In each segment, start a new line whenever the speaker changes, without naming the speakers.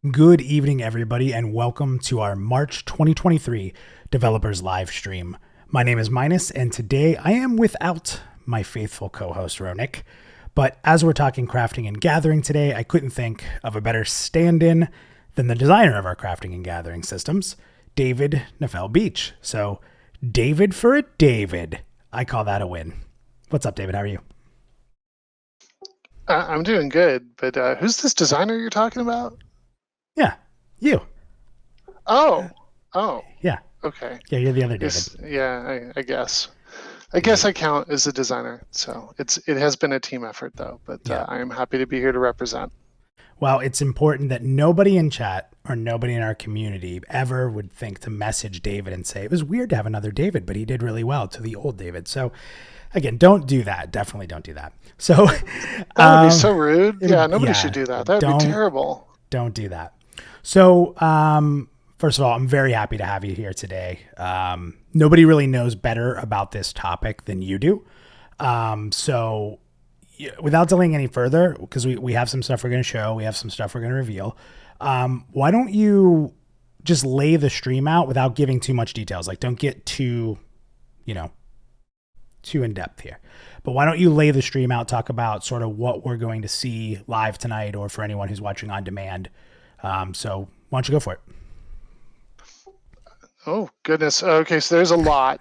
Good evening, everybody, and welcome to our March 2023 Developers Live Stream. My name is Minus, and today I am without my faithful co-host, Ronik. But as we're talking crafting and gathering today, I couldn't think of a better stand-in than the designer of our crafting and gathering systems, David Nafel Beach. So, David for a David. I call that a win. What's up, David? How are you?
I'm doing good, but who's this designer you're talking about?
Yeah, you.
Oh, oh,
Yeah,
okay.
yeah, you're the other David.
Yeah, I guess. I
Yeah,
guess I count as a designer. So it has been a team effort though, but
yeah.
I am happy to be here to represent.
Well, it's important that nobody in chat or nobody in our community ever would think to message David and say, it was weird to have another David, but he did really well to the old David. So, again, don't do that. Definitely don't do that. So,
That would be so rude. Yeah, nobody should
yeah,
do that. That would be
don't
terrible.
don't do that. So, first of all, I'm very happy to have you here today. Nobody really knows better about this topic than you do. So, without delaying any further, because we have some stuff we're going to show, we have some stuff we're going to reveal. Why don't you just lay the stream out without giving too much details? Like, don't get too, you know, too in depth here. But why don't you lay the stream out, talk about sort of what we're going to see live tonight or for anyone who's watching on demand. So why don't you go for it?
Oh goodness. Okay, so there's a lot,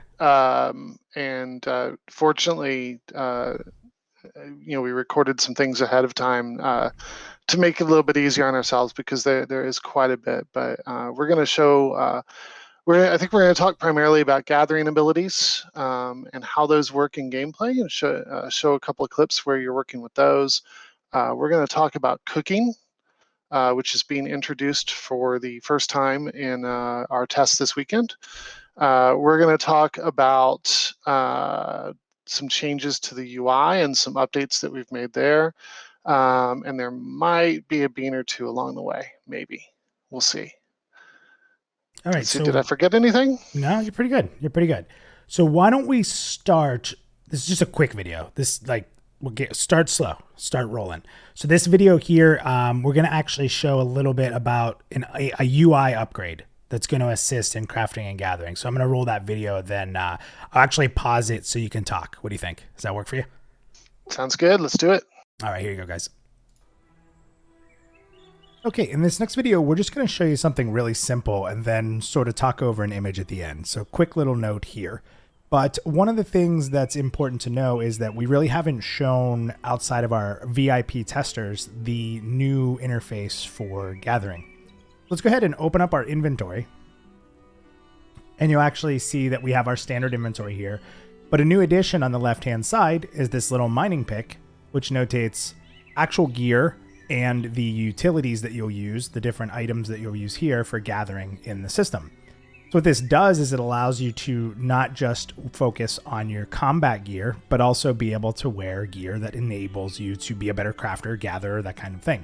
and fortunately, we recorded some things ahead of time to make it a little bit easier on ourselves because there is quite a bit. But we're going to show. I think we're going to talk primarily about gathering abilities and how those work in gameplay, and show a couple of clips where you're working with those. We're going to talk about cooking, which is being introduced for the first time in our test this weekend. We're going to talk about some changes to the UI and some updates that we've made there. And there might be a bean or two along the way, maybe. We'll see.
All right.
Let's see, did I
So
forget anything?
no, you're pretty good. You're pretty good. So why don't we start? This is just a quick video. This we'll start slow, start rolling. So this video here, we're gonna actually show a little bit about a UI upgrade that's going to assist in crafting and gathering. So I'm going to roll that video, then I'll actually pause it so you can talk. What do you think? Does that work for you?
Sounds good. Let's do it.
All right, here you go, guys. Okay, in this next video, we're just going to show you something really simple and then sort of talk over an image at the end. So quick little note here. But one of the things that's important to know is that we really haven't shown outside of our VIP testers the new interface for gathering. Let's go ahead and open up our inventory. And you'll actually see that we have our standard inventory here. But a new addition on the left-hand side is this little mining pick, which notates actual gear and the utilities that you'll use, the different items that you'll use here for gathering in the system. So what this does is it allows you to not just focus on your combat gear, but also be able to wear gear that enables you to be a better crafter, gatherer, that kind of thing.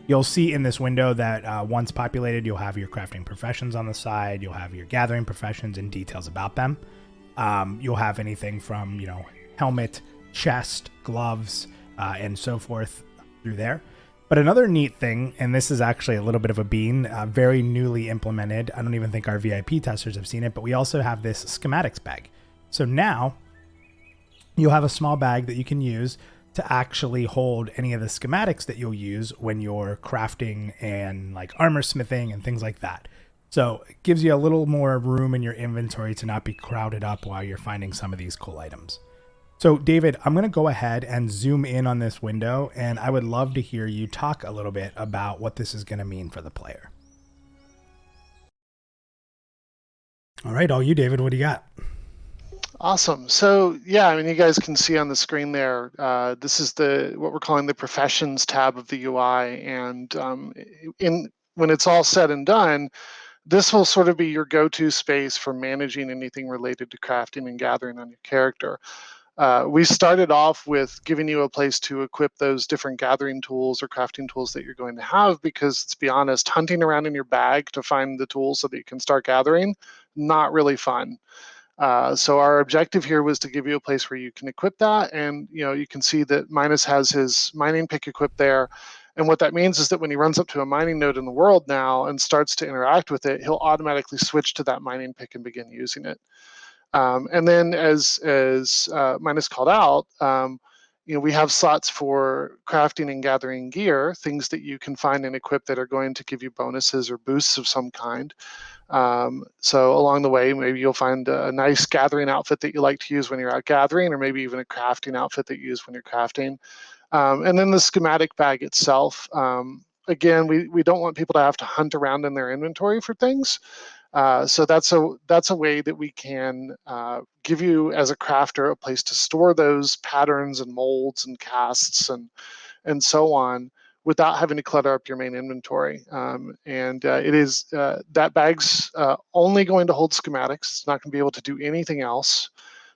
You'll see in this window that once populated, you'll have your crafting professions on the side. You'll have your gathering professions and details about them. You'll have anything from, helmet, chest, gloves, and so forth through there. But another neat thing, and this is actually a little bit of a bean, very newly implemented. I don't even think our VIP testers have seen it, but we also have this schematics bag. So now you'll have a small bag that you can use to actually hold any of the schematics that you'll use when you're crafting and like armor smithing and things like that. So it gives you a little more room in your inventory to not be crowded up while you're finding some of these cool items. So David, I'm going to go ahead and zoom in on this window, and I would love to hear you talk a little bit about what this is going to mean for the player. All right, all you, David, what do you got?
Awesome. So yeah, I mean, you guys can see on the screen there, this is what we're calling the professions tab of the UI. And when it's all said and done, this will sort of be your go-to space for managing anything related to crafting and gathering on your character. We started off with giving you a place to equip those different gathering tools or crafting tools that you're going to have, because let's be honest, hunting around in your bag to find the tools so that you can start gathering, not really fun. So our objective here was to give you a place where you can equip that, and you can see that Minus has his mining pick equipped there, And what that means is that when he runs up to a mining node in the world now and starts to interact with it, he'll automatically switch to that mining pick and begin using it. And then as Minus called out, we have slots for crafting and gathering gear, things that you can find and equip that are going to give you bonuses or boosts of some kind. So along the way, maybe you'll find a nice gathering outfit that you like to use when you're out gathering, or maybe even a crafting outfit that you use when you're crafting. And then the schematic bag itself. Again, we don't want people to have to hunt around in their inventory for things. So that's a way that we can give you as a crafter a place to store those patterns and molds and casts and so on without having to clutter up your main inventory. And it is that bag's only going to hold schematics. It's not going to be able to do anything else.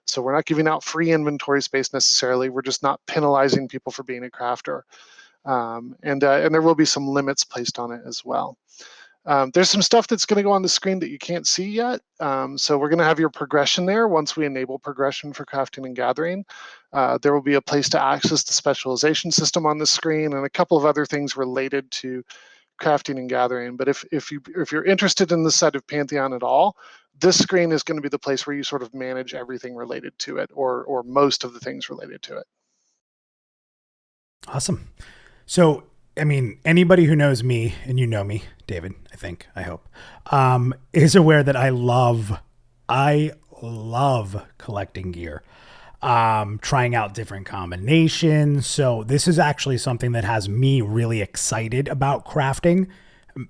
So we're not giving out free inventory space necessarily. We're just not penalizing people for being a crafter. And there will be some limits placed on it as well. There's some stuff that's going to go on the screen that you can't see yet. So we're going to have your progression there once we enable progression for crafting and gathering. There will be a place to access the specialization system on the screen and a couple of other things related to crafting and gathering. But if you're interested in this side of Pantheon at all, this screen is going to be the place where you sort of manage everything related to it, or most of the things related to it.
Awesome. So, I mean, anybody who knows me, and you know me, David, I hope, is aware that I love collecting gear, trying out different combinations. So this is actually something that has me really excited about crafting.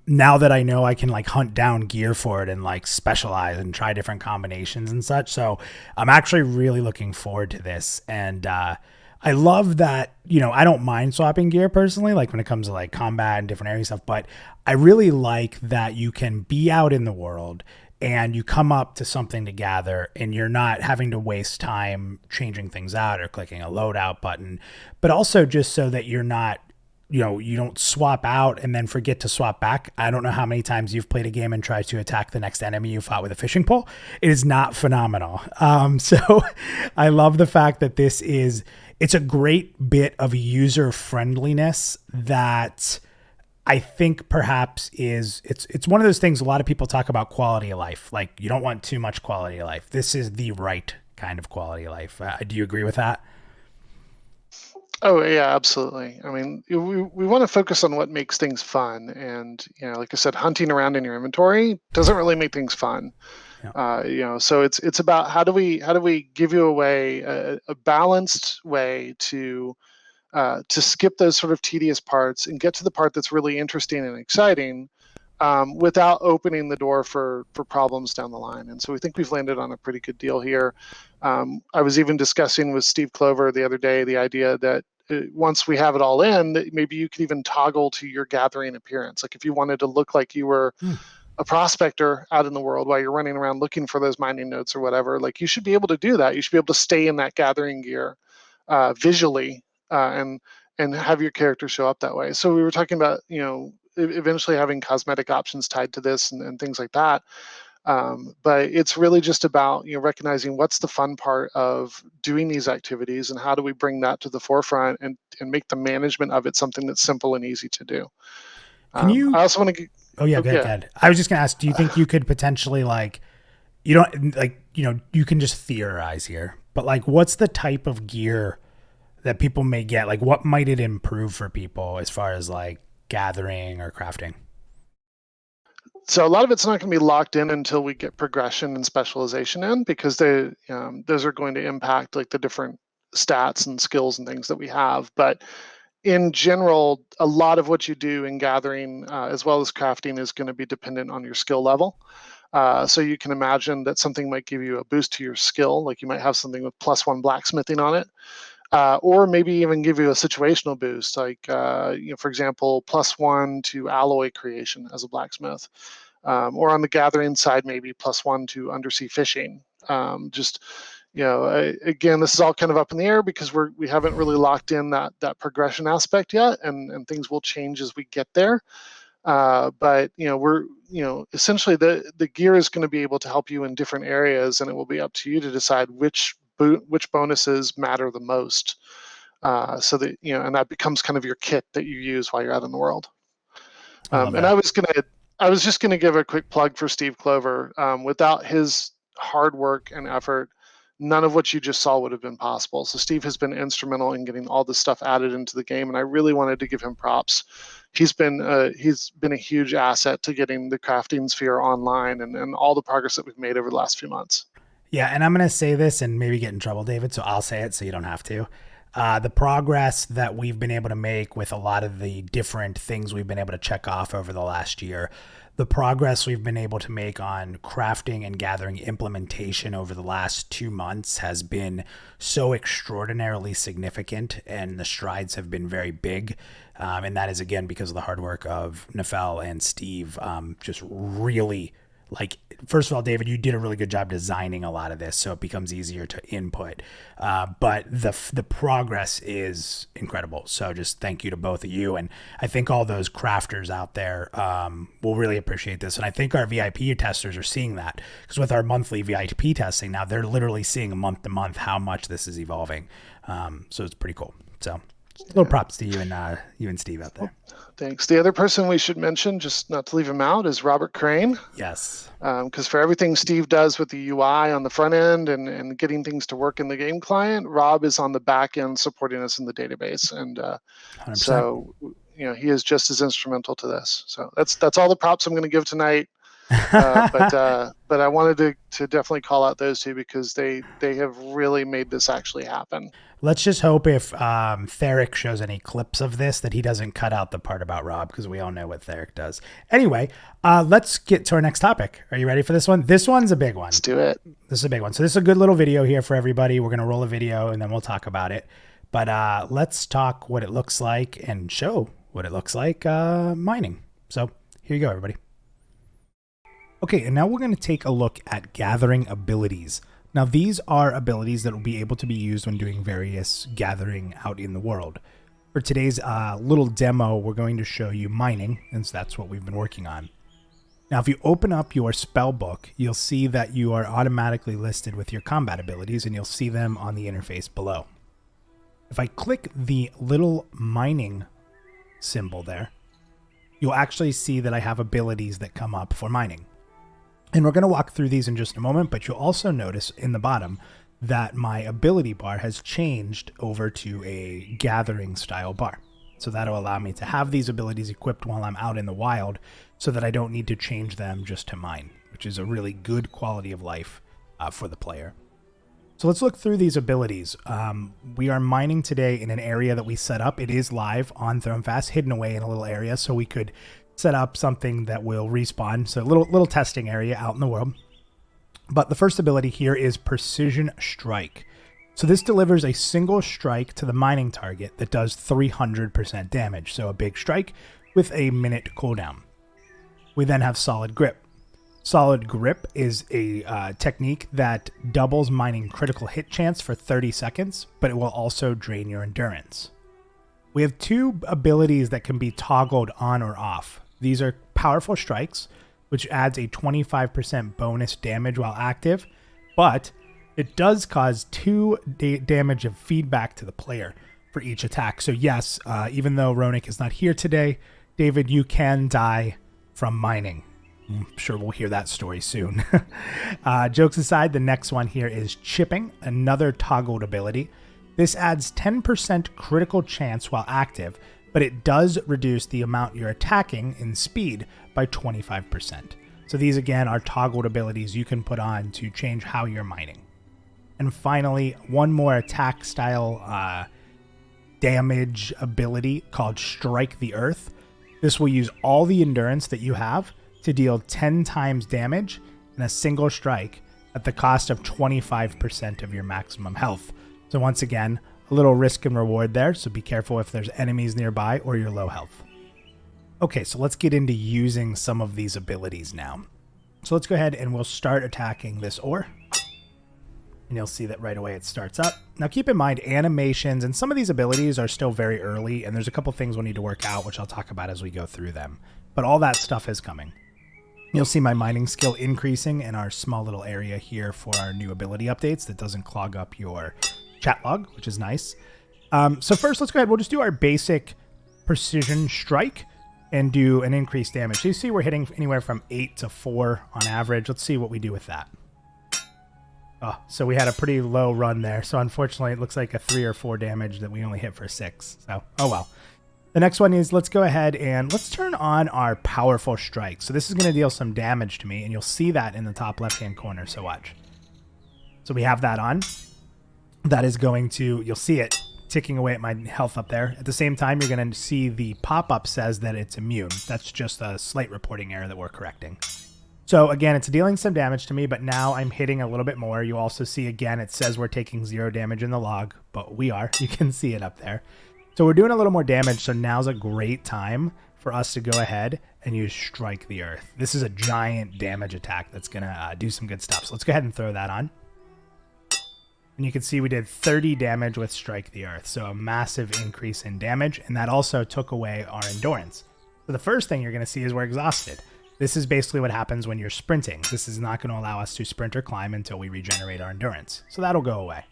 Now that I know I can like hunt down gear for it and like specialize and try different combinations and such. So I'm actually really looking forward to this. And, I love that, I don't mind swapping gear personally, like when it comes to like combat and different area stuff, but I really like that you can be out in the world and you come up to something to gather and you're not having to waste time changing things out or clicking a loadout button, but also just so that you're not, you don't swap out and then forget to swap back. I don't know how many times you've played a game and tried to attack the next enemy you fought with a fishing pole. It is not phenomenal. So I love the fact that it's a great bit of user friendliness that I think perhaps it's one of those things a lot of people talk about quality of life. Like you don't want too much quality of life. This is the right kind of quality of life. Do you agree with that?
Oh yeah, absolutely. I mean, we want to focus on what makes things fun, and like I said, hunting around in your inventory doesn't really make things fun.
Yeah.
So it's about how do we give you a balanced way to skip those sort of tedious parts and get to the part that's really interesting and exciting, without opening the door for problems down the line. And so we think we've landed on a pretty good deal here. I was even discussing with Steve Clover the other day the idea that once we have it all in, that maybe you could even toggle to your gathering appearance. Like if you wanted to look like you were a prospector out in the world while you're running around looking for those mining nodes or whatever, like you should be able to do that. You should be able to stay in that gathering gear visually, and have your character show up that way. So we were talking about, eventually having cosmetic options tied to this and things like that. But it's really just about recognizing what's the fun part of doing these activities and how do we bring that to the forefront and make the management of it something that's simple and easy to do.
Can you?
I also want to.
Oh yeah, go ahead. I was just gonna ask. Do you think you could potentially you can just theorize here, but like, what's the type of gear that people may get? Like, what might it improve for people as far as like gathering or crafting?
So a lot of it's not going to be locked in until we get progression and specialization in, because those are going to impact like the different stats and skills and things that we have. But in general, a lot of what you do in gathering, as well as crafting, is going to be dependent on your skill level. So you can imagine that something might give you a boost to your skill, like you might have something with +1 blacksmithing on it, or maybe even give you a situational boost, like for example, +1 to alloy creation as a blacksmith, or on the gathering side, maybe +1 to undersea fishing. Again, this is all kind of up in the air because we haven't really locked in that progression aspect yet, and things will change as we get there. But we're essentially the gear is going to be able to help you in different areas, and it will be up to you to decide which bonuses matter the most. so that, and that becomes kind of your kit that you use while you're out in the world. And
that.
I was just gonna give a quick plug for Steve Clover. Without his hard work and effort, none of what you just saw would have been possible. So Steve has been instrumental in getting all this stuff added into the game, and I really wanted to give him props. He's been a huge asset to getting the crafting sphere online and all the progress that we've made over the last few months.
Yeah, and I'm going to say this and maybe get in trouble, David, so I'll say it so you don't have to. The progress that we've been able to make with a lot of the different things we've been able to check off over the last year, the progress we've been able to make on crafting and gathering implementation over the last 2 months has been so extraordinarily significant, and the strides have been very big. And that is, again, because of the hard work of Nefel and Steve, just really, like, first of all, David, you did a really good job designing a lot of this, so it becomes easier to input. But the progress is incredible. So just thank you to both of you. And I think all those crafters out there will really appreciate this. And I think our VIP testers are seeing that, because with our monthly VIP testing now, they're literally seeing month to month how much this is evolving. So it's pretty cool. So little props to you and Steve out there.
Thanks. The other person we should mention, just not to leave him out, is Robert Crane.
Yes.
Because for everything Steve does with the UI on the front end and getting things to work in the game client, Rob is on the back end supporting us in the database. And so, he is just as instrumental to this. So that's all the props I'm going to give tonight. But I wanted to definitely call out those two, because they have really made this actually happen.
Let's just hope if Theric shows any clips of this that he doesn't cut out the part about Rob, because we all know what Theric does. Anyway, let's get to our next topic. Are you ready for this one? This one's a big one.
Let's do it.
This is a big one. So this is a good little video here for everybody. We're going to roll a video and then we'll talk about it. But let's talk what it looks like and show what it looks like mining. So here you go, everybody. Okay, and now we're going to take a look at gathering abilities. Now, these are abilities that will be able to be used when doing various gathering out in the world. For today's little demo, we're going to show you mining, and so that's what we've been working on. Now, if you open up your spell book, you'll see that you are automatically listed with your combat abilities, and you'll see them on the interface below. If I click the little mining symbol there, you'll actually see that I have abilities that come up for mining. And we're going to walk through these in just a moment, but you'll also notice in the bottom that my ability bar has changed over to a gathering style bar. So that'll allow me to have these abilities equipped while I'm out in the wild, so that I don't need to change them just to mine, which is a really good quality of life for the player. So let's look through these abilities. We are mining today in an area that we set up. It is live on ThroneFast, hidden away in a little area, so we could set up something that will respawn. So a little testing area out in the world. But the first ability here is Precision Strike. So this delivers a single strike to the mining target that does 300% damage. So a big strike with a minute cooldown. We then have Solid Grip. Solid Grip is a technique that doubles mining critical hit chance for 30 seconds, but it will also drain your endurance. We have two abilities that can be toggled on or off. These are Powerful Strikes, which adds a 25% bonus damage while active, but it does cause 2 damage of feedback to the player for each attack. So yes, even though Ronik is not here today, David, you can die from mining. I'm sure we'll hear that story soon. Jokes aside, the next one here is Chipping, another toggled ability. This adds 10% critical chance while active, but it does reduce the amount you're attacking in speed by 25%. So these, again, are toggled abilities you can put on to change how you're mining. And finally, one more attack style damage ability called Strike the Earth. This will use all the endurance that you have to deal 10 times damage in a single strike at the cost of 25% of your maximum health. So once again, a little risk and reward there, so be careful if there's enemies nearby or you're low health. Okay, so let's get into using some of these abilities now. So let's go ahead and we'll start attacking this ore. And you'll see that right away it starts up. Now keep in mind, animations and some of these abilities are still very early, and there's a couple things we'll need to work out, which I'll talk about as we go through them. But all that stuff is coming. You'll see my mining skill increasing in our small little area here for our new ability updates that doesn't clog up your chat log, which is nice. So first, let's go ahead. We'll just do our basic precision strike and do an increased damage. So you see we're hitting anywhere from 8 to 4 on average. Let's see what we do with that. Oh, so we had a pretty low run there. So unfortunately, it looks like a 3 or 4 damage that we only hit for 6. So, oh well. The next one is, let's go ahead and let's turn on our powerful strike. So this is going to deal some damage to me, and you'll see that in the top left-hand corner. So watch. So we have that on. That is going to, you'll see it ticking away at my health up there. At the same time, you're going to see the pop-up says that it's immune. That's just a slight reporting error that we're correcting. So again, it's dealing some damage to me, but now I'm hitting a little bit more. You also see, again, it says we're taking 0 damage in the log, but we are. You can see it up there. So we're doing a little more damage, so now's a great time for us to go ahead and use Strike the Earth. This is a giant damage attack that's going to do some good stuff. So let's go ahead and throw that on. And you can see we did 30 damage with Strike the Earth, so a massive increase in damage, and that also took away our endurance. So the first thing you're going to see is we're exhausted. This is basically what happens when you're sprinting. This is not going to allow us to sprint or climb until we regenerate our endurance. So that'll go away.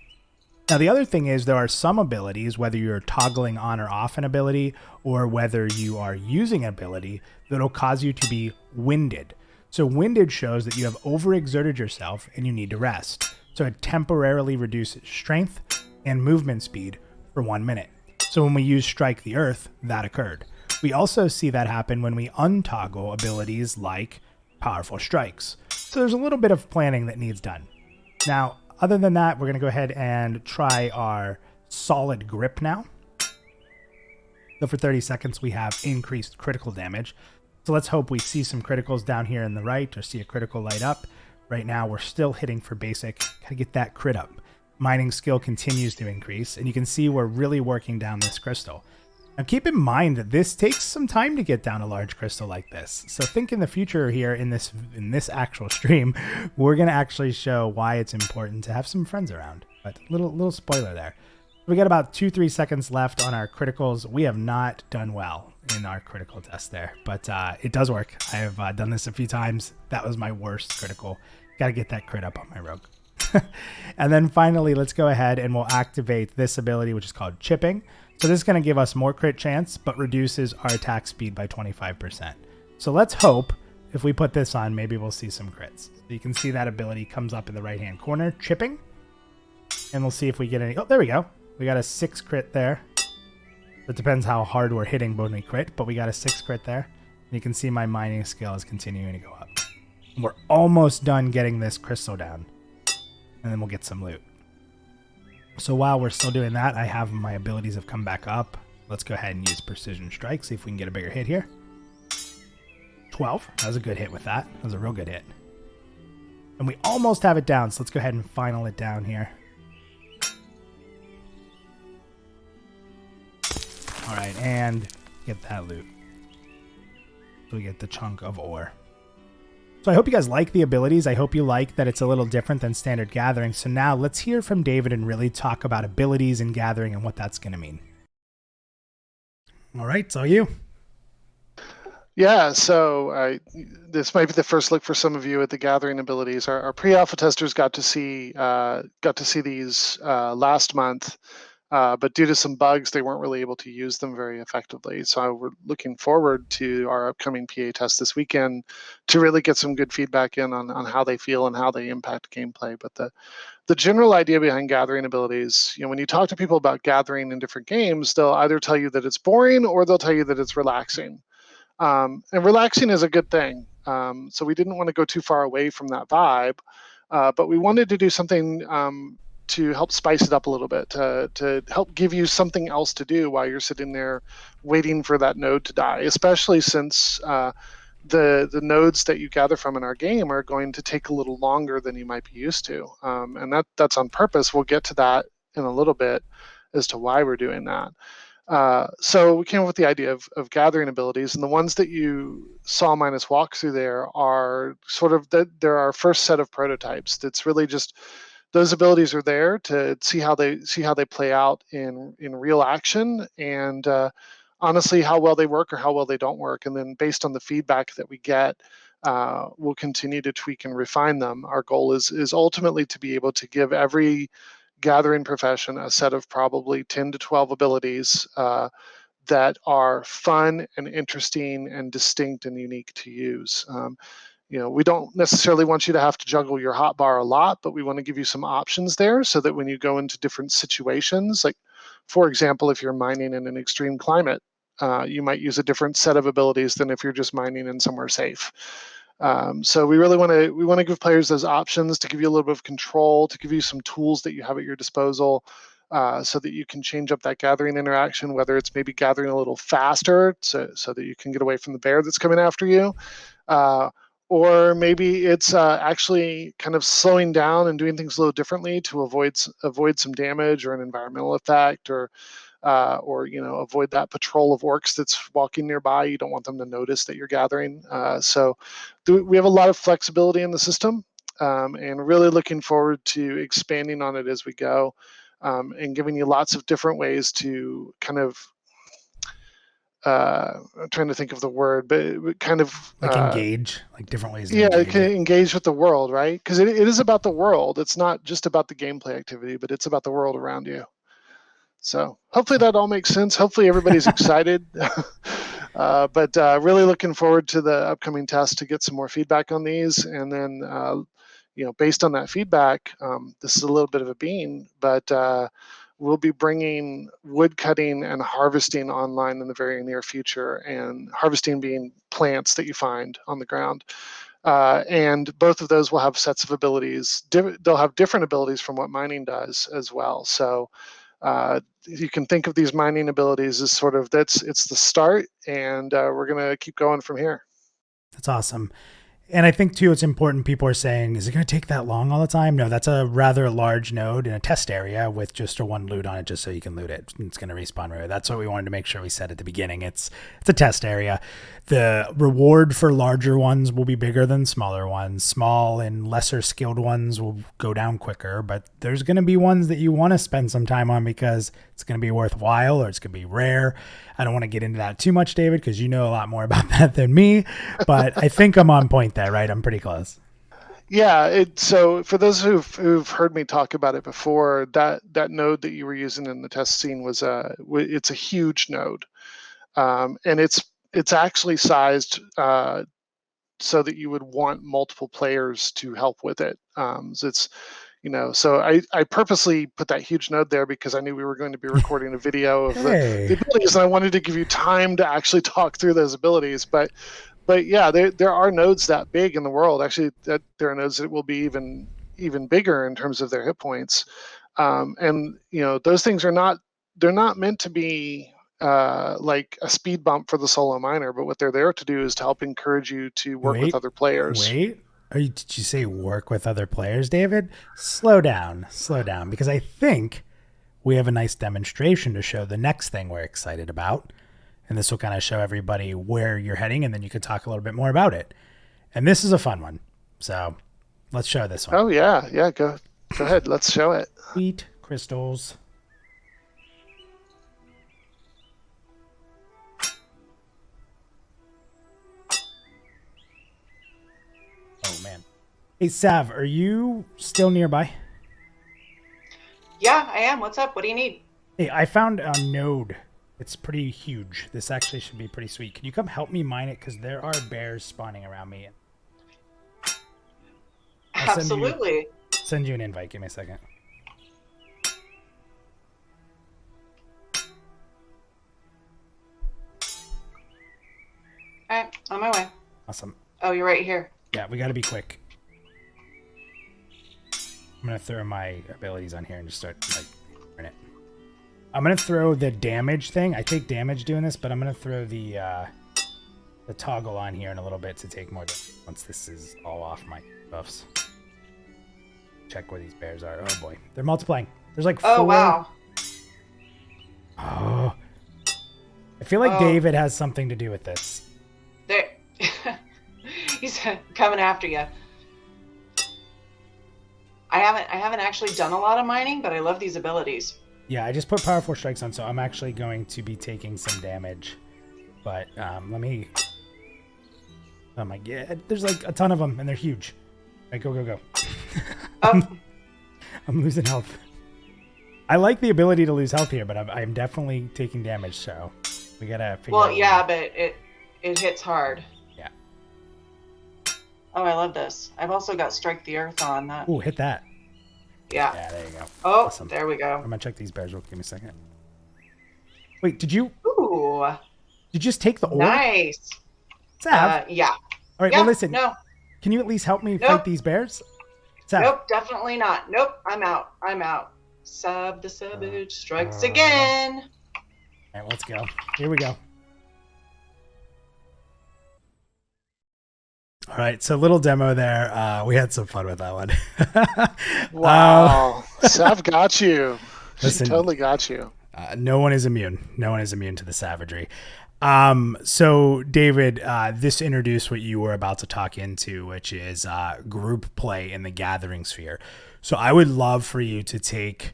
Now, the other thing is there are some abilities, whether you're toggling on or off an ability, or whether you are using an ability, that'll cause you to be winded. So winded shows that you have overexerted yourself and you need to rest. So it temporarily reduces strength and movement speed for 1 minute. So when we use Strike the Earth, that occurred. We also see that happen when we untoggle abilities like Powerful Strikes. So there's a little bit of planning that needs done. Now, other than that, we're going to go ahead and try our Solid Grip now. So for 30 seconds, we have increased critical damage. So let's hope we see some criticals down here in the right or see a critical light up. Right now, we're still hitting for basic. Got to get that crit up. Mining skill continues to increase, and you can see we're really working down this crystal. Now keep in mind that this takes some time to get down a large crystal like this. So think in the future here in this actual stream, we're going to actually show why it's important to have some friends around. But little spoiler there. We got about 2-3 seconds left on our criticals. We have not done well in our critical test there, but it does work. I have done this a few times. That was my worst critical. Got to get that crit up on my rogue. And then finally, let's go ahead and we'll activate this ability, which is called Chipping. So this is going to give us more crit chance, but reduces our attack speed by 25%. So let's hope if we put this on, maybe we'll see some crits. So you can see that ability comes up in the right-hand corner, Chipping. And we'll see if we get any. Oh, there we go. We got a 6 crit there. It depends how hard we're hitting when we crit, but we got a 6 crit there. And you can see my mining skill is continuing to go up. We're almost done getting this crystal down. And then we'll get some loot. So while we're still doing that, I have my abilities have come back up. Let's go ahead and use Precision Strike, see if we can get a bigger hit here. 12. That was a good hit with that. That was a real good hit. And we almost have it down, so let's go ahead and final it down here. All right, and get that loot. So we get the chunk of ore. So I hope you guys like the abilities. I hope you like that it's a little different than standard gathering. So now let's hear from David and really talk about abilities and gathering and what that's going to mean. All right, it's all you.
Yeah, so this might be the first look for some of you at the gathering abilities. Our pre-alpha testers got to see these last month, but due to some bugs, they weren't really able to use them very effectively. So we're looking forward to our upcoming PA test this weekend to really get some good feedback in on how they feel and how they impact gameplay. But the general idea behind gathering abilities, when you talk to people about gathering in different games, they'll either tell you that it's boring or they'll tell you that it's relaxing. And relaxing is a good thing. So we didn't want to go too far away from that vibe, but we wanted to do something to help spice it up a little bit, to help give you something else to do while you're sitting there waiting for that node to die, especially since the nodes that you gather from in our game are going to take a little longer than you might be used to. And that's on purpose. We'll get to that in a little bit as to why we're doing that. So we came up with the idea of gathering abilities, and the ones that you saw minus walkthrough there are sort of they're our first set of prototypes. That's really just those abilities are there to see how they play out in real action, and honestly how well they work or how well they don't work. And then based on the feedback that we get, we'll continue to tweak and refine them. Our goal is ultimately to be able to give every gathering profession a set of probably 10 to 12 abilities that are fun and interesting and distinct and unique to use. We don't necessarily want you to have to juggle your hotbar a lot, but we want to give you some options there so that when you go into different situations, like for example, if you're mining in an extreme climate, you might use a different set of abilities than if you're just mining in somewhere safe. So we really want to give players those options to give you a little bit of control, to give you some tools that you have at your disposal, so that you can change up that gathering interaction, whether it's maybe gathering a little faster so that you can get away from the bear that's coming after you. Or maybe it's actually kind of slowing down and doing things a little differently to avoid some damage or an environmental effect, or avoid that patrol of orcs that's walking nearby. You don't want them to notice that you're gathering. So we have a lot of flexibility in the system, and really looking forward to expanding on it as we go, and giving you lots of different ways to kind of I'm trying to think of the word, but kind of
engage, like different ways to
engage. Engage with the world, right? Because it is about the world. It's not just about the gameplay activity, but it's about the world around you. So hopefully that all makes sense. Hopefully everybody's excited. But really looking forward to the upcoming test to get some more feedback on these. And then, based on that feedback, this is a little bit of a bean, but we'll be bringing wood cutting and harvesting online in the very near future, and harvesting being plants that you find on the ground. And both of those will have sets of abilities. They'll have different abilities from what mining does as well. So you can think of these mining abilities as sort of it's the start, and we're going to keep going from here.
That's awesome. And I think too, it's important. People are saying, is it going to take that long all the time? No, that's a rather large node in a test area with just a one loot on it, just so you can loot it. It's going to respawn right. That's what we wanted to make sure we said at the beginning. It's a test area. The reward for larger ones will be bigger than smaller ones. Small and lesser skilled ones will go down quicker, but there's going to be ones that you want to spend some time on because it's going to be worthwhile or it's going to be rare. I don't want to get into that too much, David, because you know a lot more about that than me, but I think I'm on point there, right? I'm pretty close.
Yeah. So for those who've heard me talk about it before, that node that you were using in the test scene it's a huge node, and it's actually sized so that you would want multiple players to help with it. So it's so I purposely put that huge node there because I knew we were going to be recording a video of the abilities, and I wanted to give you time to actually talk through those abilities. But yeah, there are nodes that big in the world. Actually, that there are nodes that will be even bigger in terms of their hit points. And those things they're not meant to be like a speed bump for the solo miner, but what they're there to do is to help encourage you to work with other players.
Did you say work with other players, David? Slow down, because I think we have a nice demonstration to show the next thing we're excited about. And this will kind of show everybody where you're heading, and then you can talk a little bit more about it. And this is a fun one. So let's show this one.
Oh, yeah. Yeah, go ahead. Let's show it.
Wheat crystals. Oh, man. Hey, Sav, are you still nearby?
Yeah, I am. What's up? What do you need?
Hey, I found a node. It's pretty huge. This actually should be pretty sweet. Can you come help me mine it? Because there are bears spawning around me.
Absolutely.
Send you an invite. Give me a second.
All right, on my way.
Awesome.
Oh, you're right here.
Yeah, we got to be quick. I'm going to throw my abilities on here and just start, burn it. I'm going to throw the damage thing. I take damage doing this, but I'm going to throw the toggle on here in a little bit to take more damage once this is all off my buffs. Check where these bears are. Oh, boy. They're multiplying. There's like 4.
Oh, wow.
Oh. I feel like David has something to do with this.
There. He's coming after you. I haven't actually done a lot of mining, but I love these abilities.
Yeah, I just put powerful strikes on, so I'm actually going to be taking some damage. But let me... Oh my god, there's like a ton of them, and they're huge. All right, go.
Oh.
I'm losing health. I like the ability to lose health here, but I'm definitely taking damage, so we gotta figure out.
Well, yeah, but it hits hard.
Yeah.
Oh, I love this. I've also got Strike the Earth on that.
Ooh, hit that.
Yeah.
Yeah, there you go.
Oh,
Awesome.
there we go.
I'm gonna check these bears real quick. Give me a second. Wait, did you
Ooh,
just take the ore?
nice.
Sav?
Yeah.
All right,
Yeah,
well, listen.
No.
Can you at least help me
Nope.
fight these bears? Sav.
Nope, definitely not. Nope, I'm out. Sab the Savage strikes again.
All right, let's go. Here we go. All right, so little demo there. We had some fun with that one.
Wow. Sav got you.
Listen,
She totally got you.
No one is immune. No one is immune to the savagery. So David, this introduced what you were about to talk into, which is group play in the gathering sphere. So I would love for you to take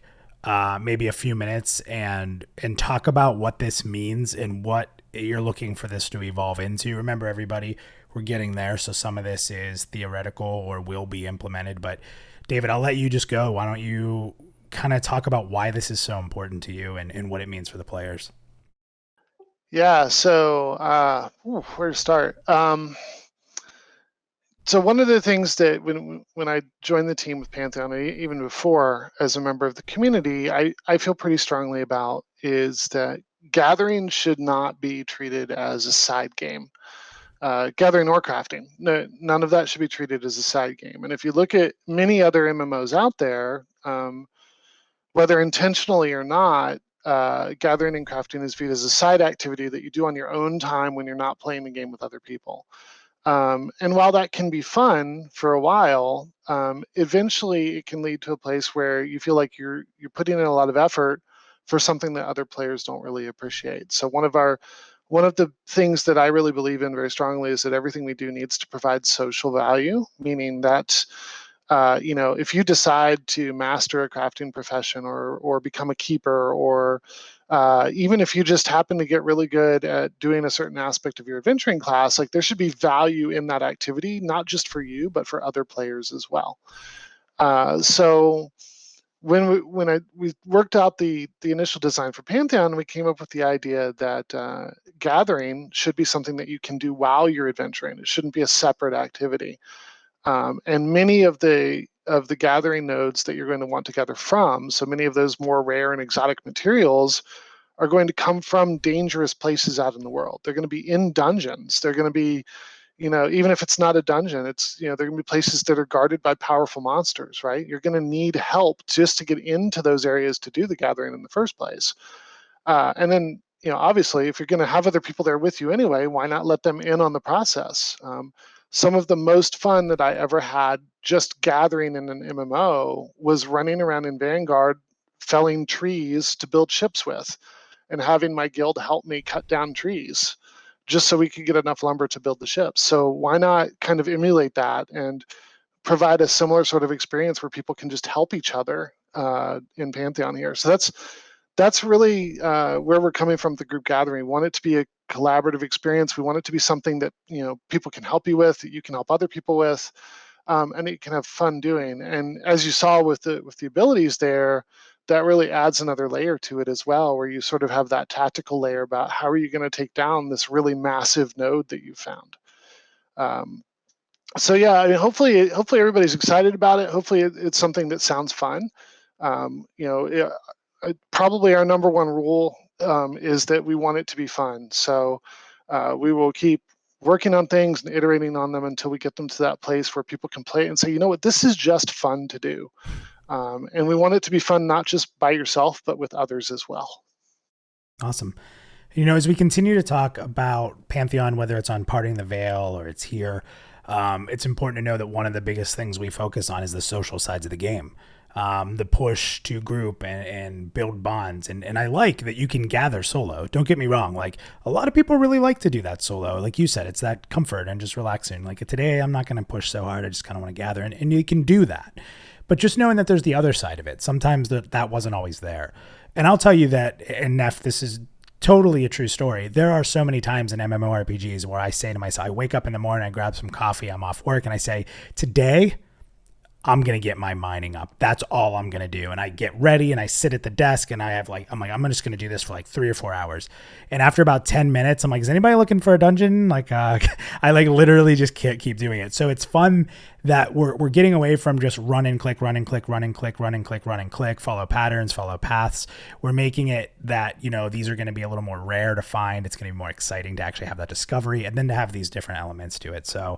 maybe a few minutes and talk about what this means and what you're looking for this to evolve into. Remember, everybody, we're getting there. So some of this is theoretical or will be implemented. But David, I'll let you just go. Why don't you kind of talk about why this is so important to you and what it means for the players?
Yeah, so where to start? So one of the things that when I joined the team with Pantheon, even before as a member of the community, I feel pretty strongly about is that gathering should not be treated as a side game. Gathering or crafting, none of that should be treated as a side game. And if you look at many other MMOs out there, whether intentionally or not, gathering and crafting is viewed as a side activity that you do on your own time when you're not playing the game with other people. And while that can be fun for a while, eventually it can lead to a place where you feel like you're putting in a lot of effort for something that other players don't really appreciate. So one of the things that I really believe in very strongly is that everything we do needs to provide social value, meaning that if you decide to master a crafting profession or become a keeper, or even if you just happen to get really good at doing a certain aspect of your adventuring class, like there should be value in that activity, not just for you, but for other players as well. So when we worked out the initial design for Pantheon, we came up with the idea that gathering should be something that you can do while you're adventuring. It shouldn't be a separate activity. And many of the gathering nodes that you're going to want to gather from, so many of those more rare and exotic materials, are going to come from dangerous places out in the world. They're going to be in dungeons. They're going to be, even if it's not a dungeon, it's, they're going to be places that are guarded by powerful monsters, right? You're going to need help just to get into those areas to do the gathering in the first place. And then, obviously, if you're going to have other people there with you anyway, why not let them in on the process? Some of the most fun that I ever had just gathering in an MMO was running around in Vanguard, felling trees to build ships with, and having my guild help me cut down trees just so we could get enough lumber to build the ships. So why not kind of emulate that and provide a similar sort of experience where people can just help each other in Pantheon here. So that's really where we're coming from with the group gathering. We want it to be a collaborative experience. We want it to be something that people can help you with, that you can help other people with, and that you can have fun doing. And as you saw with the abilities there, that really adds another layer to it as well, where you sort of have that tactical layer about how are you going to take down this really massive node that you found. So yeah, I mean, hopefully everybody's excited about it. Hopefully it's something that sounds fun. Probably our number one rule is that we want it to be fun. So we will keep working on things and iterating on them until we get them to that place where people can play it and say, you know what, this is just fun to do. And we want it to be fun, not just by yourself, but with others as well.
Awesome. As we continue to talk about Pantheon, whether it's on Parting the Veil or it's here, it's important to know that one of the biggest things we focus on is the social sides of the game. The push to group and build bonds. And I like that you can gather solo. Don't get me wrong. Like, a lot of people really like to do that solo. Like you said, it's that comfort and just relaxing. Like, today I'm not going to push so hard. I just kind of want to gather. And you can do that. But just knowing that there's the other side of it. Sometimes that wasn't always there. And I'll tell you that, and Neff, this is totally a true story. There are so many times in MMORPGs where I say to myself, I wake up in the morning, I grab some coffee, I'm off work, and I say, today I'm going to get my mining up. That's all I'm going to do. And I get ready and I sit at the desk and I'm just going to do this for like 3 or 4 hours. And after about 10 minutes, I'm like, is anybody looking for a dungeon? Like, I like literally just can't keep doing it. So it's fun that we're getting away from just run and click, follow patterns, follow paths. We're making it that, you know, these are going to be a little more rare to find. It's going to be more exciting to actually have that discovery and then to have these different elements to it. So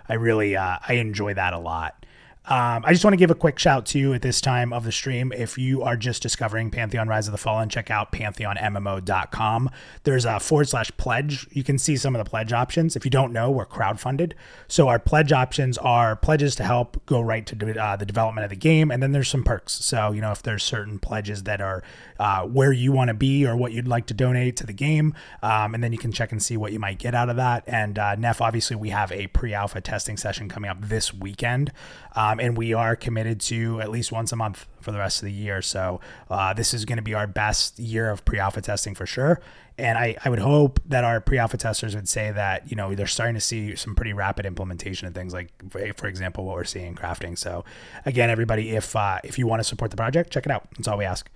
I really, I enjoy that a lot. I just want to give a quick shout to you at this time of the stream. If you are just discovering Pantheon Rise of the Fallen, check out pantheonmmo.com. There's a /pledge. You can see some of the pledge options. If you don't know, we're crowdfunded. So our pledge options are pledges to help go right to the development of the game. And then there's some perks. So, you know, if there's certain pledges that are where you want to be or what you'd like to donate to the game, and then you can check and see what you might get out of that. And Neff, obviously, we have a pre-alpha testing session coming up this weekend. And we are committed to at least once a month for the rest of the year. So this is going to be our best year of pre-alpha testing for sure. And I would hope that our pre-alpha testers would say that, you know, they're starting to see some pretty rapid implementation of things like, for example, what we're seeing in crafting. So again, everybody, if you want to support the project, check it out. That's all we ask.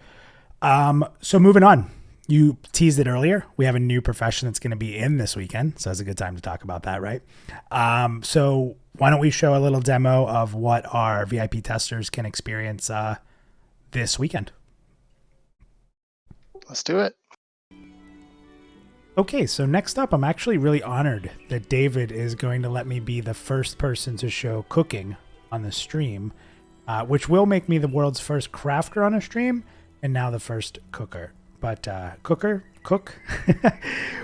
So moving on. You teased it earlier. We have a new profession that's going to be in this weekend. So it's a good time to talk about that, right? So why don't we show a little demo of what our VIP testers can experience this weekend?
Let's do it.
Okay, so next up, I'm actually really honored that David is going to let me be the first person to show cooking on the stream, which will make me the world's first crafter on a stream and now the first cooker. But cook?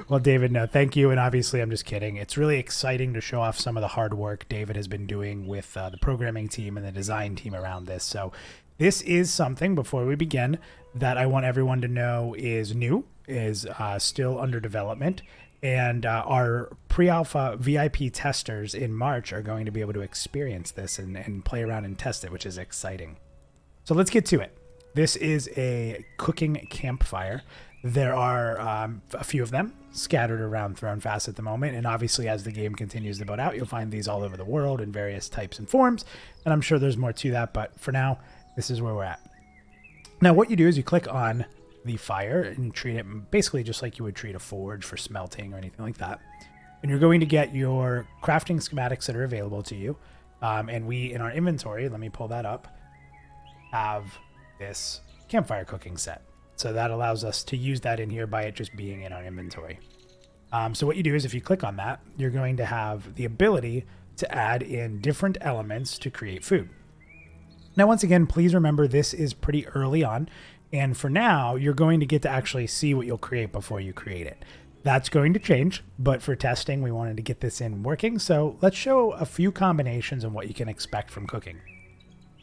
Well, David, no, thank you. And obviously, I'm just kidding. It's really exciting to show off some of the hard work David has been doing with the programming team and the design team around this. So this is something, before we begin, that I want everyone to know is new, is still under development. And our pre-alpha VIP testers in March are going to be able to experience this and play around and test it, which is exciting. So let's get to it. This is a cooking campfire. There are a few of them scattered around Thronefast at the moment, and obviously as the game continues to build out, you'll find these all over the world in various types and forms, and I'm sure there's more to that, but for now, this is where we're at. Now what you do is you click on the fire and treat it basically just like you would treat a forge for smelting or anything like that, and you're going to get your crafting schematics that are available to you, and we, in our inventory, let me pull that up, have this campfire cooking set. So that allows us to use that in here by it just being in our inventory. So what you do is if you click on that, you're going to have the ability to add in different elements to create food. Now, once again, please remember this is pretty early on. And for now, you're going to get to actually see what you'll create before you create it. That's going to change, but for testing, we wanted to get this in working. So let's show a few combinations of what you can expect from cooking.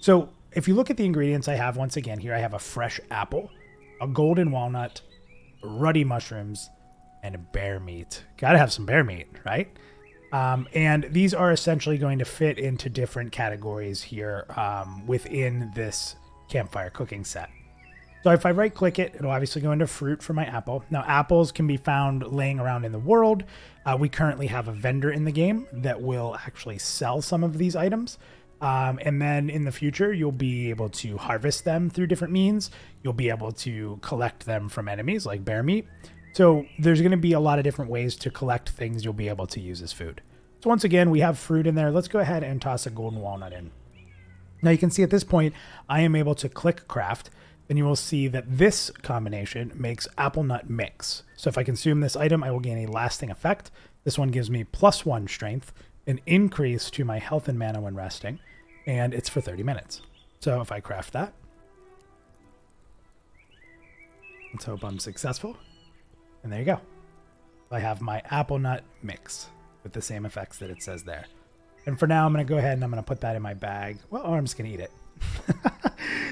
So if you look at the ingredients I have, once again, here I have a fresh apple, a golden walnut, ruddy mushrooms, and a bear meat. Gotta have some bear meat, right? And these are essentially going to fit into different categories here within this campfire cooking set. So if I right click it, it'll obviously go into fruit for my apple. Now apples can be found laying around in the world. We currently have a vendor in the game that will actually sell some of these items. And then in the future, you'll be able to harvest them through different means. You'll be able to collect them from enemies like bear meat. So there's going to be a lot of different ways to collect things you'll be able to use as food. So once again, we have fruit in there. Let's go ahead and toss a golden walnut in. Now you can see at this point, I am able to click craft. Then you will see that this combination makes apple nut mix. So if I consume this item, I will gain a lasting effect. This one gives me +1 strength, an increase to my health and mana when resting, and it's for 30 minutes. So if I craft that, let's hope I'm successful. And there you go. I have my apple nut mix with the same effects that it says there. And for now, I'm going to go ahead and I'm going to put that in my bag. Well, or I'm just going to eat it.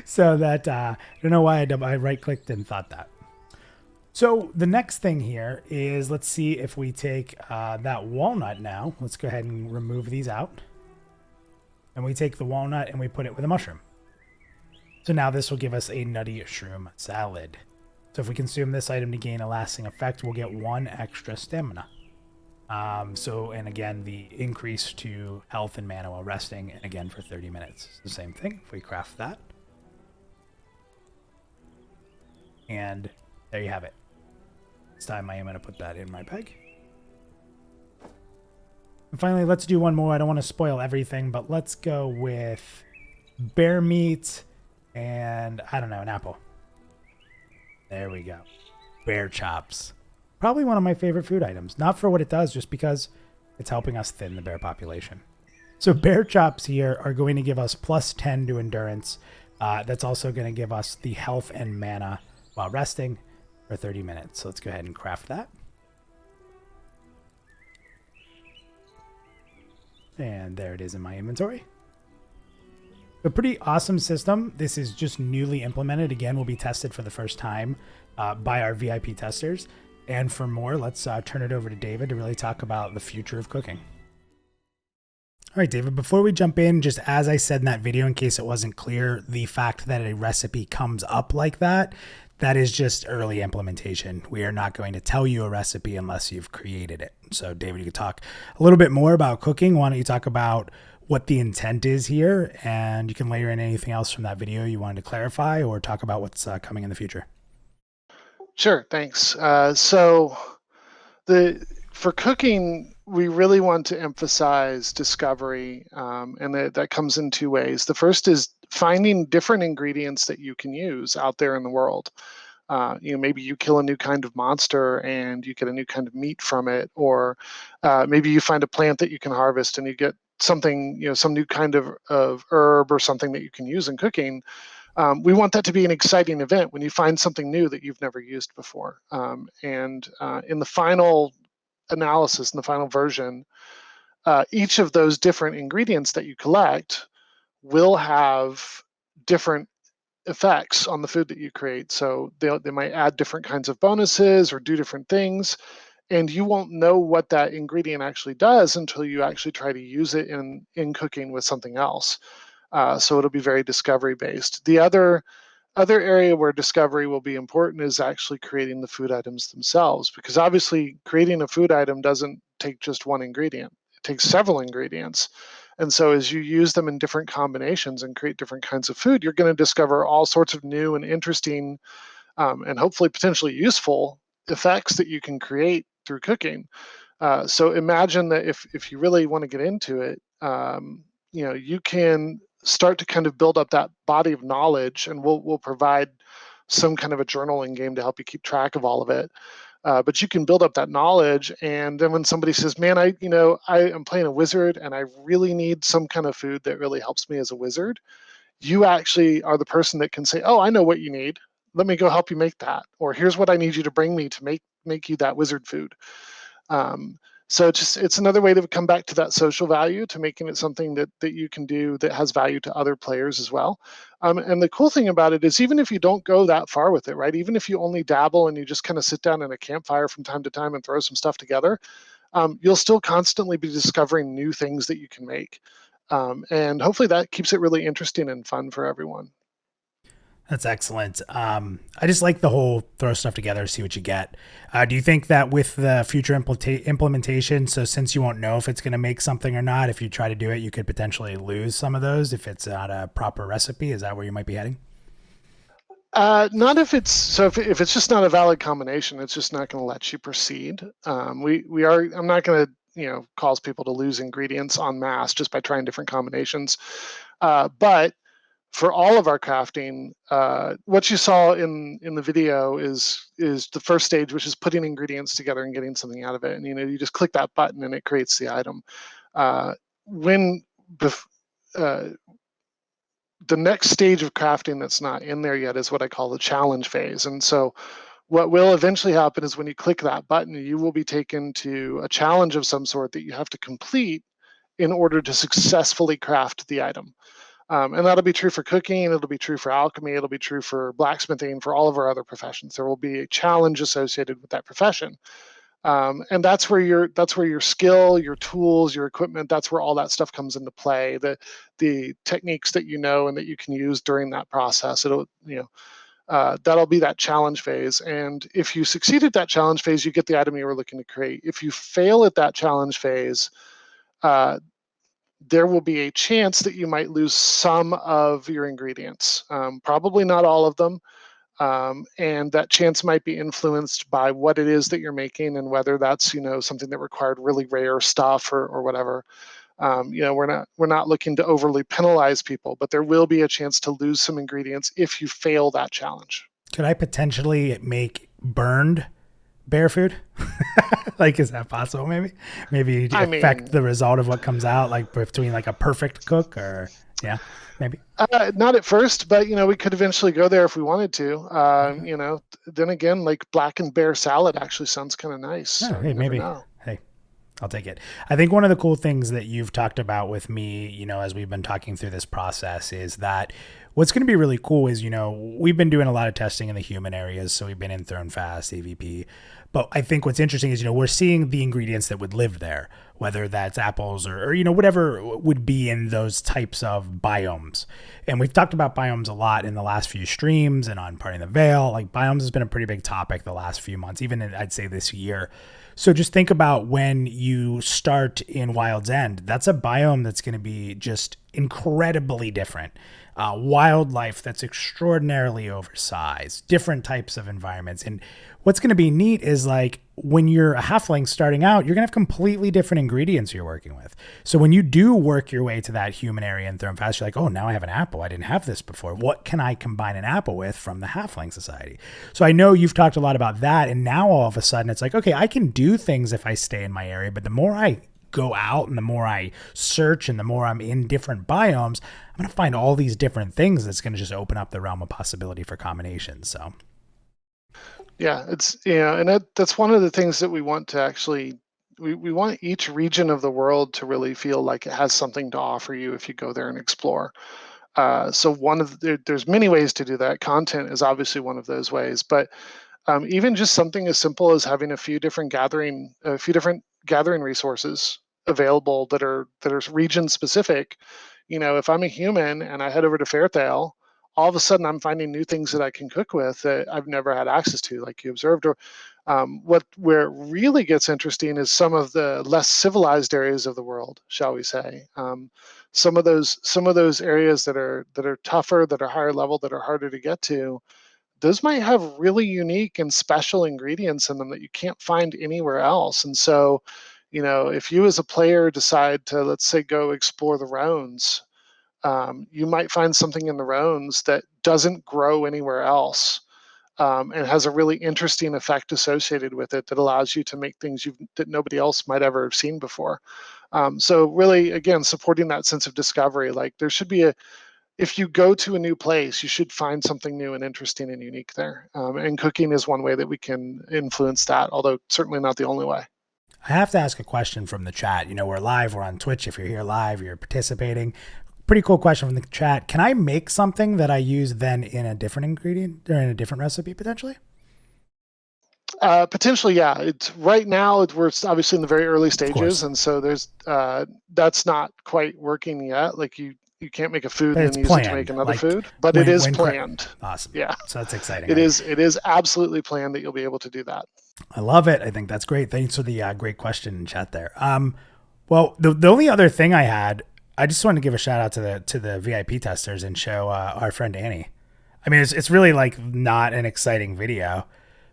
So that, I don't know why I right-clicked and thought that. So the next thing here is, let's see if we take that walnut now. Let's go ahead and remove these out. And we take the walnut and we put it with a mushroom. So now this will give us a nutty shroom salad. So if we consume this item to gain a lasting effect, we'll get 1 extra stamina. And again, the increase to health and mana while resting, and again for 30 minutes. The same thing if we craft that. And there you have it. This time I am going to put that in my bag. And finally, let's do one more. I don't want to spoil everything, but let's go with bear meat and, I don't know, an apple. There we go. Bear chops. Probably one of my favorite food items. Not for what it does, just because it's helping us thin the bear population. So bear chops here are going to give us plus 10 to endurance. That's also going to give us the health and mana while resting for 30 minutes. So let's go ahead and craft that. And there it is in my inventory. A pretty awesome system. This is just newly implemented. Again, will be tested for the first time by our VIP testers. And for more, let's turn it over to David to really talk about the future of cooking. All right, David, before we jump in, just as I said in that video, in case it wasn't clear, the fact that a recipe comes up like that, that is just early implementation. We are not going to tell you a recipe unless you've created it. So David, you could talk a little bit more about cooking. Why don't you talk about what the intent is here, and you can layer in anything else from that video you wanted to clarify or talk about what's coming in the future.
Sure, thanks. For cooking, we really want to emphasize discovery, and that comes in two ways. The first is finding different ingredients that you can use out there in the world. Maybe you kill a new kind of monster and you get a new kind of meat from it, or maybe you find a plant that you can harvest and you get something, some new kind of herb or something that you can use in cooking. We want that to be an exciting event when you find something new that you've never used before. In the final analysis, in the final version, each of those different ingredients that you collect will have different effects on the food that you create. So they might add different kinds of bonuses or do different things, and you won't know what that ingredient actually does until you actually try to use it in cooking with something else. So it'll be very discovery based. The other area where discovery will be important is actually creating the food items themselves, because obviously creating a food item doesn't take just one ingredient. It takes several ingredients. And so as you use them in different combinations and create different kinds of food, you're going to discover all sorts of new and interesting and hopefully potentially useful effects that you can create through cooking. So imagine that if you really want to get into it, you can start to kind of build up that body of knowledge, and we'll provide some kind of a journaling game to help you keep track of all of it. But you can build up that knowledge, and then when somebody says, "Man, I am playing a wizard, and I really need some kind of food that really helps me as a wizard," you actually are the person that can say, "Oh, I know what you need. Let me go help you make that," or "Here's what I need you to bring me to make you that wizard food." So it's another way to come back to that social value, to making it something that you can do that has value to other players as well. And the cool thing about it is, even if you don't go that far with it, right? Even if you only dabble and you just kind of sit down in a campfire from time to time and throw some stuff together, you'll still constantly be discovering new things that you can make. And hopefully that keeps it really interesting and fun for everyone.
That's excellent. I just like the whole throw stuff together, see what you get. Do you think that with the future implementation, so since you won't know if it's going to make something or not, if you try to do it, you could potentially lose some of those if it's not a proper recipe? Is that where you might be heading?
Not if if it's just not a valid combination, it's just not going to let you proceed. I'm not going to cause people to lose ingredients en masse just by trying different combinations. But for all of our crafting, what you saw in the video is the first stage, which is putting ingredients together and getting something out of it. And you just click that button and it creates the item. The next stage of crafting that's not in there yet is what I call the challenge phase. And so what will eventually happen is when you click that button, you will be taken to a challenge of some sort that you have to complete in order to successfully craft the item. And that'll be true for cooking, it'll be true for alchemy, it'll be true for blacksmithing, for all of our other professions. There will be a challenge associated with that profession. And that's where your skill, your tools, your equipment, that's where all that stuff comes into play. The techniques that and that you can use during that process. That'll be that challenge phase. And if you succeed at that challenge phase, you get the item you were looking to create. If you fail at that challenge phase, there will be a chance that you might lose some of your ingredients, probably not all of them. And that chance might be influenced by what it is that you're making and whether that's, something that required really rare stuff or whatever. We're not looking to overly penalize people, but there will be a chance to lose some ingredients if you fail that challenge.
Could I potentially make burned bear food? Like, is that possible? Maybe affect the result of what comes out, like between like a perfect cook or maybe.
Not at first, but we could eventually go there if we wanted to. Then again, like blackened bear salad actually sounds kind of nice.
Oh,
so
hey, maybe. Hey, I'll take it. I think one of the cool things that you've talked about with me, as we've been talking through this process, is that what's going to be really cool is, we've been doing a lot of testing in the human areas. So we've been in Throne Fast, AVP. But I think what's interesting is, we're seeing the ingredients that would live there, whether that's apples or whatever would be in those types of biomes. And we've talked about biomes a lot in the last few streams and on Parting the Veil. Like, biomes has been a pretty big topic the last few months, even I'd say this year. So just think about when you start in Wild's End, that's a biome that's going to be just incredibly different. Wildlife that's extraordinarily oversized, different types of environments. And what's going to be neat is, like, when you're a halfling starting out, you're going to have completely different ingredients you're working with. So when you do work your way to that human area and Throne Fast, you're like, oh, now I have an apple. I didn't have this before. What can I combine an apple with from the halfling society? So I know you've talked a lot about that. And now all of a sudden it's like, okay, I can do things if I stay in my area. But the more I go out and the more I search and the more I'm in different biomes, I'm going to find all these different things that's going to just open up the realm of possibility for combinations. So
yeah, it's, and that's one of the things that we want to actually, we want each region of the world to really feel like it has something to offer you if you go there and explore. So there's many ways to do that. Content is obviously one of those ways, but even just something as simple as having a few different gathering resources available that are region specific. If I'm a human and I head over to Fairthale, all of a sudden I'm finding new things that I can cook with that I've never had access to, like you observed. Or where it really gets interesting is some of the less civilized areas of the world, shall we say. Some of those areas that are tougher, that are higher level, that are harder to get to, those might have really unique and special ingredients in them that you can't find anywhere else. And so, if you as a player decide to, let's say, go explore the Rones, you might find something in the Rones that doesn't grow anywhere else, and has a really interesting effect associated with it that allows you to make things that nobody else might ever have seen before. So really, again, supporting that sense of discovery. Like, there should be if you go to a new place, you should find something new and interesting and unique there. And cooking is one way that we can influence that, although certainly not the only way.
I have to ask a question from the chat. We're live. We're on Twitch. If you're here live, you're participating. Pretty cool question from the chat. Can I make something that I use then in a different ingredient or in a different recipe potentially?
Potentially, yeah. It's right now we're obviously in the very early stages, and so there's that's not quite working yet. Like you can't make a food and then use it to make another food, but it is planned.
Awesome.
Yeah.
So that's exciting.
It is absolutely planned that you'll be able to do that.
I love it. I think that's great. Thanks for the great question in chat there. Well, the only other thing I had, I just wanted to give a shout out to the VIP testers and show our friend Annie. I mean, it's really like not an exciting video,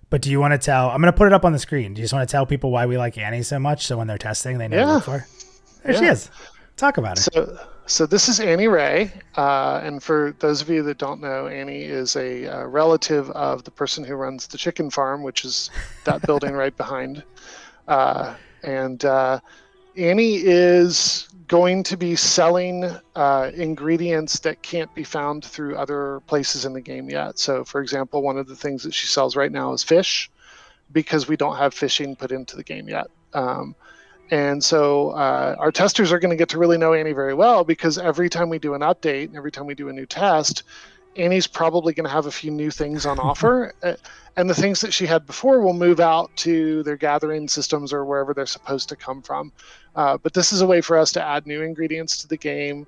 but do you want to tell? I'm going to put it up on the screen. Do you just want to tell people why we like Annie so much, so when they're testing, they know to look for her? There she is. Talk about her.
So this is Annie Ray, and for those of you that don't know, Annie is a relative of the person who runs the chicken farm, which is that building right behind. And Annie is going to be selling ingredients that can't be found through other places in the game yet. So, for example, one of the things that she sells right now is fish, because we don't have fishing put into the game yet. And so our testers are going to get to really know Annie very well, because every time we do an update, every time we do a new test, Annie's probably going to have a few new things on offer. And the things that she had before will move out to their gathering systems or wherever they're supposed to come from. But this is a way for us to add new ingredients to the game,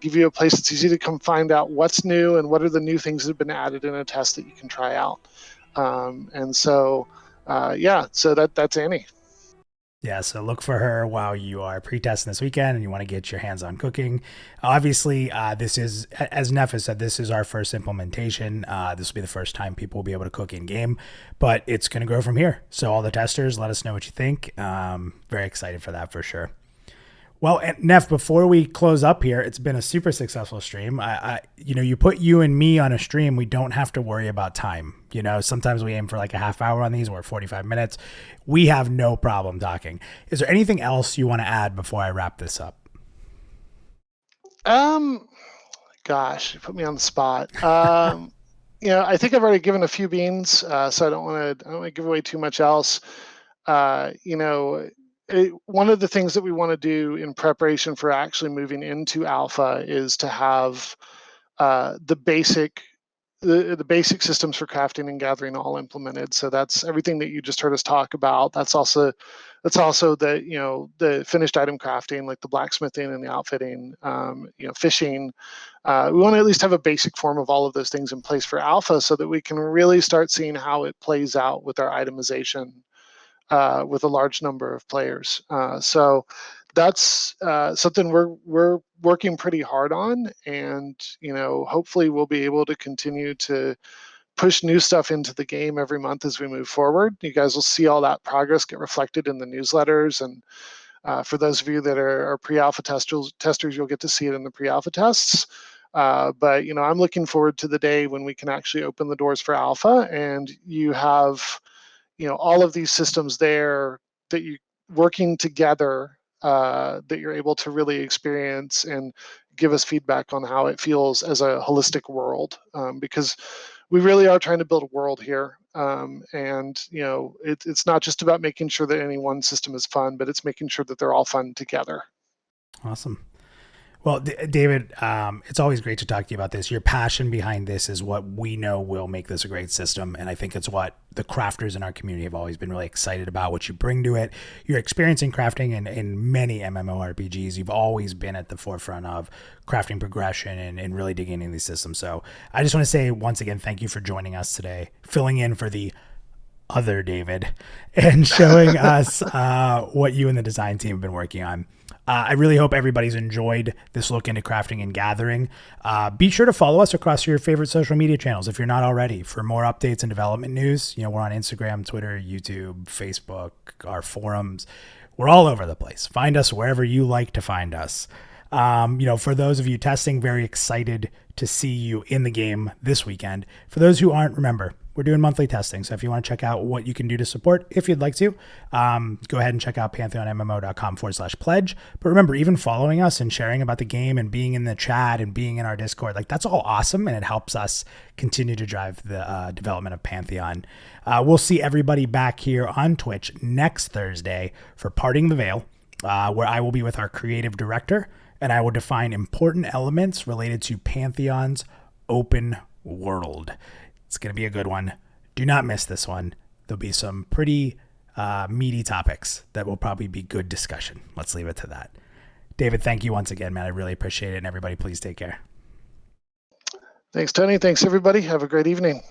give you a place that's easy to come find out what's new and what are the new things that have been added in a test that you can try out. And so, so that's Annie.
Yeah, so look for her while you are pre-testing this weekend and you want to get your hands on cooking. Obviously, this is, as Neff has said, this is our first implementation. This will be the first time people will be able to cook in-game, but it's going to grow from here. So all the testers, let us know what you think. Very excited for that for sure. Well, and Neff, before we close up here, it's been a super successful stream. You put you and me on a stream, we don't have to worry about time. Sometimes we aim for like a half hour on these or 45 minutes. We have no problem talking. Is there anything else you want to add before I wrap this up?
Gosh, you put me on the spot. I think I've already given a few beans, so I don't want to give away too much else. One of the things that we want to do in preparation for actually moving into alpha is to have the basic systems for crafting and gathering all implemented. So that's everything that you just heard us talk about. That's also the finished item crafting, like the blacksmithing and the outfitting, fishing. We want to at least have a basic form of all of those things in place for alpha so that we can really start seeing how it plays out with our itemization with a large number of players. So that's something we're working pretty hard on, and hopefully we'll be able to continue to push new stuff into the game every month as we move forward. You guys will see all that progress get reflected in the newsletters, and for those of you that are pre-alpha testers, you'll get to see it in the pre-alpha tests. But I'm looking forward to the day when we can actually open the doors for alpha, and you have all of these systems there that you working together, that you're able to really experience and give us feedback on how it feels as a holistic world, because we really are trying to build a world here. And it's not just about making sure that any one system is fun, but it's making sure that they're all fun together.
Awesome. Well, David, it's always great to talk to you about this. Your passion behind this is what we know will make this a great system. And I think it's what the crafters in our community have always been really excited about, what you bring to it. Your experience in crafting and in many MMORPGs, you've always been at the forefront of crafting progression and really digging into these systems. So I just want to say once again, thank you for joining us today, filling in for the other David and showing us what you and the design team have been working on. I really hope everybody's enjoyed this look into crafting and gathering. Be sure to follow us across your favorite social media channels if you're not already for more updates and development news. We're on Instagram, Twitter, YouTube, Facebook, our forums. We're all over the place. Find us wherever you like to find us. For those of you testing, very excited to see you in the game this weekend. For those who aren't, remember, we're doing monthly testing. So if you want to check out what you can do to support, if you'd like to, go ahead and check out pantheonmmo.com/pledge. But remember, even following us and sharing about the game and being in the chat and being in our Discord, that's all awesome. And it helps us continue to drive the development of Pantheon. We'll see everybody back here on Twitch next Thursday for Parting the Veil, where I will be with our creative director and I will define important elements related to Pantheon's open world. It's going to be a good one. Do not miss this one. There'll be some pretty meaty topics that will probably be good discussion. Let's leave it to that. David, thank you once again, man. I really appreciate it. And everybody, please take care.
Thanks, Tony. Thanks, everybody. Have a great evening.